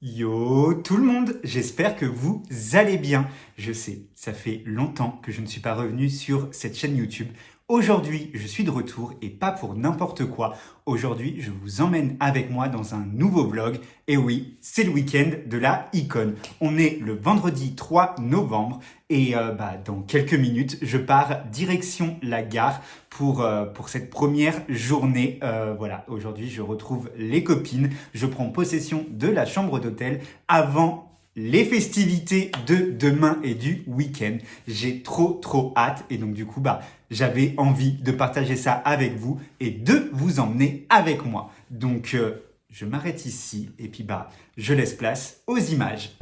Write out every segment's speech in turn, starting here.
Yo tout le monde, j'espère que vous allez bien. Je sais, ça fait longtemps que je ne suis pas revenu sur cette chaîne YouTube. Aujourd'hui, je suis de retour et pas pour n'importe quoi. Aujourd'hui, je vous emmène avec moi dans un nouveau vlog. Et oui, c'est le week-end de la icône. On est le vendredi 3 novembre et dans quelques minutes, je pars direction la gare pour cette première journée. Voilà, aujourd'hui, je retrouve les copines. Je prends possession de la chambre d'hôtel avant les festivités de demain et du week-end. J'ai trop hâte et donc du coup j'avais envie de partager ça avec vous et de vous emmener avec moi. Donc je m'arrête ici et puis je laisse place aux images.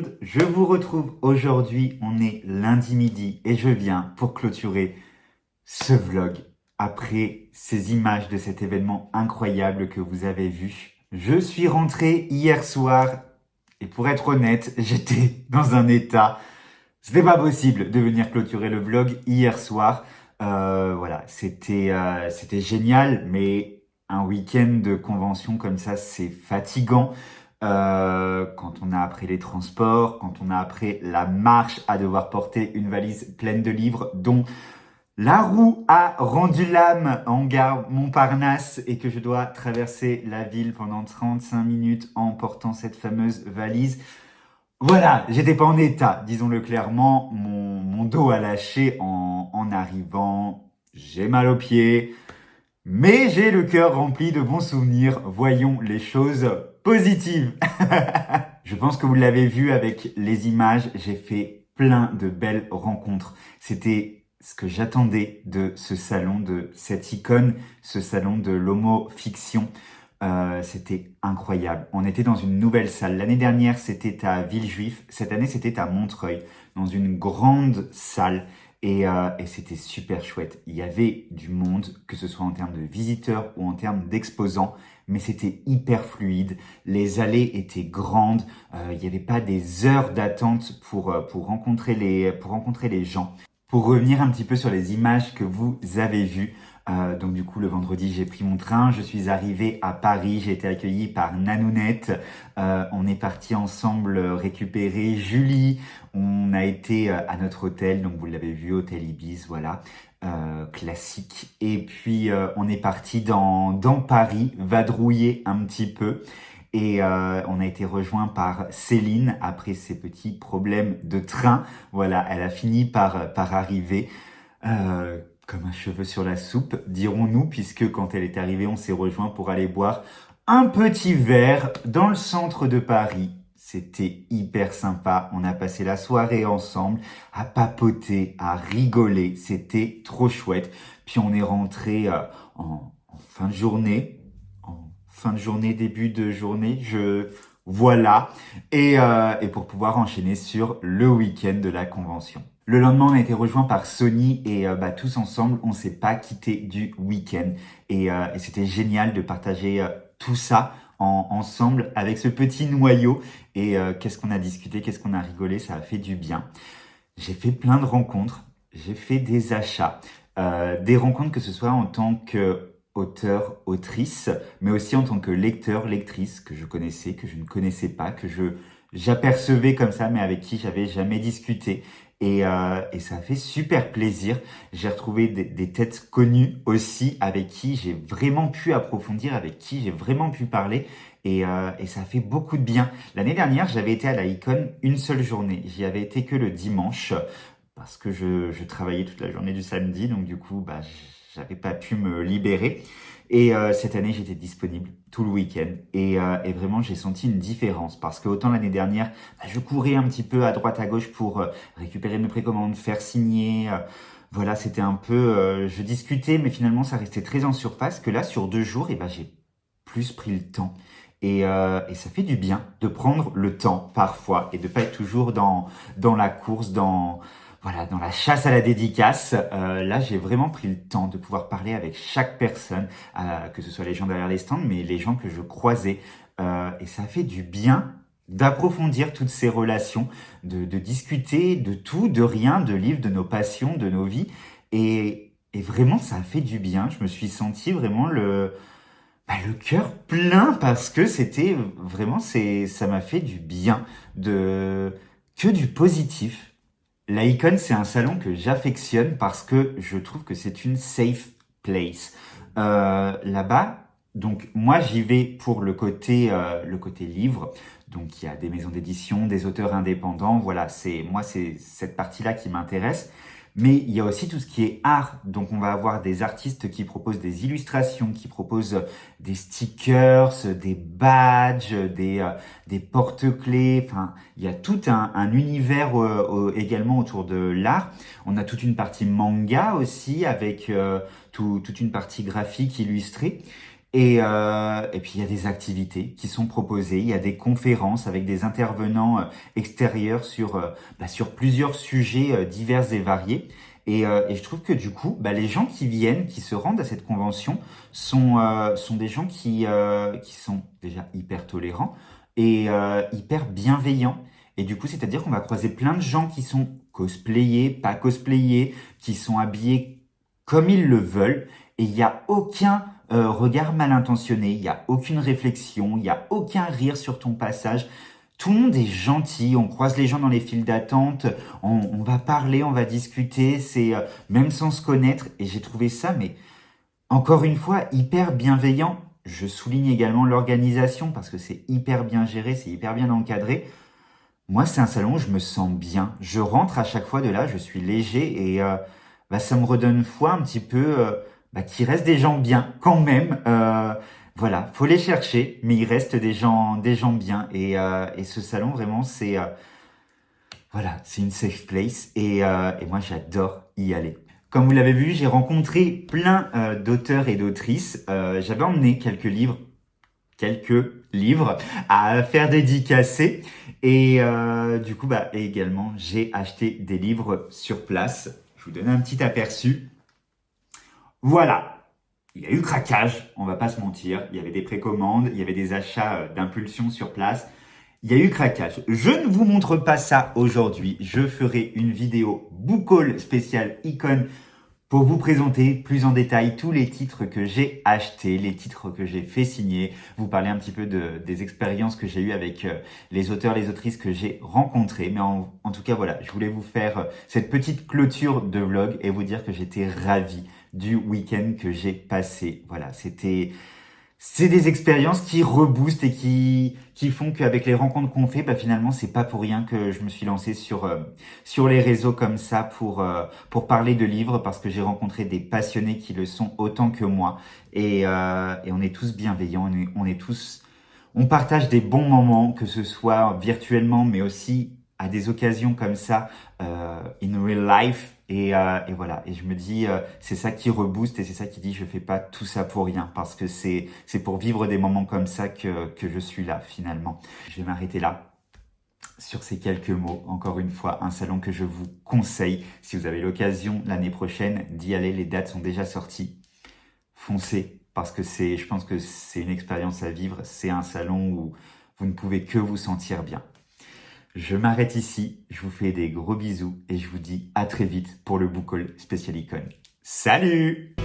monde, je vous retrouve aujourd'hui, on est lundi midi et je viens pour clôturer ce vlog après ces images de cet événement incroyable que vous avez vu. Je suis rentré hier soir et pour être honnête, j'étais dans un état, c'était pas possible de venir clôturer le vlog hier soir. Voilà, c'était génial, mais un week-end de convention comme ça, c'est fatigant. Quand on a après les transports, quand on a après la marche à devoir porter une valise pleine de livres dont la roue a rendu l'âme en gare Montparnasse et que je dois traverser la ville pendant 35 minutes en portant cette fameuse valise. Voilà, j'étais pas en état, disons-le clairement, mon dos a lâché en arrivant, j'ai mal aux pieds, mais j'ai le cœur rempli de bons souvenirs, voyons les choses positives. Je pense que vous l'avez vu avec les images, j'ai fait plein de belles rencontres. C'était ce que j'attendais de ce salon, de cette icône, ce salon de l'homo-fiction. C'était incroyable. On était dans une nouvelle salle. L'année dernière, c'était à Villejuif. Cette année, c'était à Montreuil, dans une grande salle. Et c'était super chouette. Il y avait du monde, que ce soit en termes de visiteurs ou en termes d'exposants, mais c'était hyper fluide. Les allées étaient grandes. Il n'y avait pas des heures d'attente pour rencontrer les gens. Pour revenir un petit peu sur les images que vous avez vues, donc du coup le vendredi j'ai pris mon train, je suis arrivé à Paris, j'ai été accueilli par Nanounette, on est parti ensemble récupérer Julie, on a été à notre hôtel, donc vous l'avez vu, hôtel Ibis, voilà, classique, et puis on est parti dans Paris, vadrouiller un petit peu. Et on a été rejoint par Céline après ses petits problèmes de train. Voilà, elle a fini par arriver comme un cheveu sur la soupe, dirons-nous, puisque quand elle est arrivée, on s'est rejoint pour aller boire un petit verre dans le centre de Paris. C'était hyper sympa. On a passé la soirée ensemble, à papoter, à rigoler. C'était trop chouette. Puis on est rentré en fin de journée. Fin de journée, début de journée, voilà, et pour pouvoir enchaîner sur le week-end de la convention. Le lendemain, on a été rejoint par Sony et tous ensemble, on s'est pas quitté du week-end et c'était génial de partager tout ça ensemble avec ce petit noyau et qu'est-ce qu'on a discuté, qu'est-ce qu'on a rigolé, ça a fait du bien. J'ai fait plein de rencontres, j'ai fait des achats, des rencontres que ce soit en tant que auteur, autrice, mais aussi en tant que lecteur, lectrice, que je connaissais, que je ne connaissais pas, que j'apercevais comme ça, mais avec qui j'avais jamais discuté. Et ça a fait super plaisir. J'ai retrouvé des têtes connues aussi, avec qui j'ai vraiment pu approfondir, avec qui j'ai vraiment pu parler. Et ça a fait beaucoup de bien. L'année dernière, j'avais été à la Icon une seule journée. J'y avais été que le dimanche, parce que je travaillais toute la journée du samedi, donc du coup, j'avais pas pu me libérer. Et cette année, j'étais disponible tout le week-end. Et vraiment, j'ai senti une différence. Parce que autant l'année dernière, je courais un petit peu à droite à gauche pour récupérer mes précommandes, faire signer. Voilà, c'était un peu... je discutais, mais finalement, ça restait très en surface. Que là, sur 2 jours, j'ai plus pris le temps. Et ça fait du bien de prendre le temps parfois et de pas être toujours dans la course, voilà, dans la chasse à la dédicace. Là, j'ai vraiment pris le temps de pouvoir parler avec chaque personne, que ce soit les gens derrière les stands, mais les gens que je croisais. Et ça fait du bien d'approfondir toutes ces relations, de discuter de tout, de rien, de livres, de nos passions, de nos vies. Et vraiment, ça a fait du bien. Je me suis senti vraiment le cœur plein parce que c'était vraiment, ça m'a fait du bien, que du positif. La Icon, c'est un salon que j'affectionne parce que je trouve que c'est une safe place. Là-bas, donc moi j'y vais pour le côté livre. Donc il y a des maisons d'édition, des auteurs indépendants. Voilà, c'est cette partie-là qui m'intéresse. Mais il y a aussi tout ce qui est art. Donc on va avoir des artistes qui proposent des illustrations, qui proposent des stickers, des badges, des porte-clés. Enfin, il y a tout un univers également autour de l'art. On a toute une partie manga aussi avec toute une partie graphique illustrée. Et puis il y a des activités qui sont proposées, il y a des conférences avec des intervenants extérieurs sur plusieurs sujets divers et variés. Et je trouve que du coup, les gens qui viennent, qui se rendent à cette convention, sont des gens qui sont déjà hyper tolérants et hyper bienveillants. Et du coup, c'est-à-dire qu'on va croiser plein de gens qui sont cosplayés, pas cosplayés, qui sont habillés comme ils le veulent. Et il n'y a aucun regard mal intentionné, il n'y a aucune réflexion, il n'y a aucun rire sur ton passage. Tout le monde est gentil, on croise les gens dans les files d'attente, on va parler, on va discuter, c'est même sans se connaître. Et j'ai trouvé ça, mais encore une fois, hyper bienveillant. Je souligne également l'organisation parce que c'est hyper bien géré, c'est hyper bien encadré. Moi, c'est un salon où je me sens bien. Je rentre à chaque fois de là, je suis léger et ça me redonne foi un petit peu qu'il reste des gens bien quand même. Voilà, faut les chercher, mais il reste des gens bien. Et ce salon, vraiment, voilà, c'est une safe place et moi, j'adore y aller. Comme vous l'avez vu, j'ai rencontré plein d'auteurs et d'autrices. J'avais emmené quelques livres à faire dédicacer. Et du coup, également, j'ai acheté des livres sur place. Je vous donne un petit aperçu. Voilà, il y a eu craquage, on va pas se mentir. Il y avait des précommandes, il y avait des achats d'impulsion sur place. Il y a eu craquage. Je ne vous montre pas ça aujourd'hui. Je ferai une vidéo book haul spéciale icône pour vous présenter plus en détail tous les titres que j'ai achetés, les titres que j'ai fait signer, vous parler un petit peu des expériences que j'ai eues avec les auteurs, les autrices que j'ai rencontrés. Mais en tout cas, voilà, je voulais vous faire cette petite clôture de vlog et vous dire que j'étais ravi du week-end que j'ai passé. Voilà, c'est des expériences qui reboostent et qui font qu'avec les rencontres qu'on fait, finalement, c'est pas pour rien que je me suis lancé sur les réseaux comme ça pour parler de livres parce que j'ai rencontré des passionnés qui le sont autant que moi et on est tous bienveillants, on est tous, on partage des bons moments, que ce soit virtuellement mais aussi à des occasions comme ça, in real life. Et voilà, et je me dis, c'est ça qui rebooste et c'est ça qui dit, je fais pas tout ça pour rien, parce que c'est pour vivre des moments comme ça que je suis là, finalement. Je vais m'arrêter là sur ces quelques mots. Encore une fois, un salon que je vous conseille. Si vous avez l'occasion l'année prochaine d'y aller, les dates sont déjà sorties. Foncez, parce que je pense que c'est une expérience à vivre. C'est un salon où vous ne pouvez que vous sentir bien. Je m'arrête ici, je vous fais des gros bisous et je vous dis à très vite pour le book haul spécial icône. Salut!